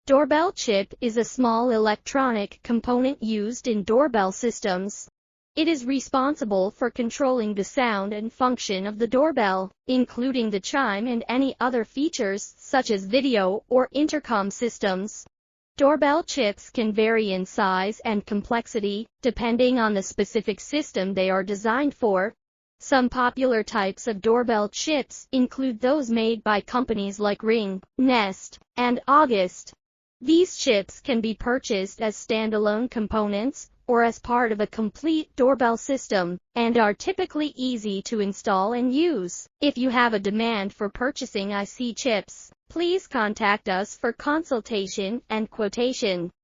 Doorbell chip is a small electronic component used in doorbell systems. It is responsible for controlling the sound and function of the doorbell, including the chime and any other features such as video or intercom systems. Doorbell chips can vary in size and complexity, depending on the specific system they are designed for. Some popular types of doorbell chips include those made by companies like Ring, Nest, and August. These chips can be purchased as standalone components or as part of a complete doorbell system, and are typically easy to install and use. If you have a demand for purchasing IC chips, please contact us for consultation and quotation.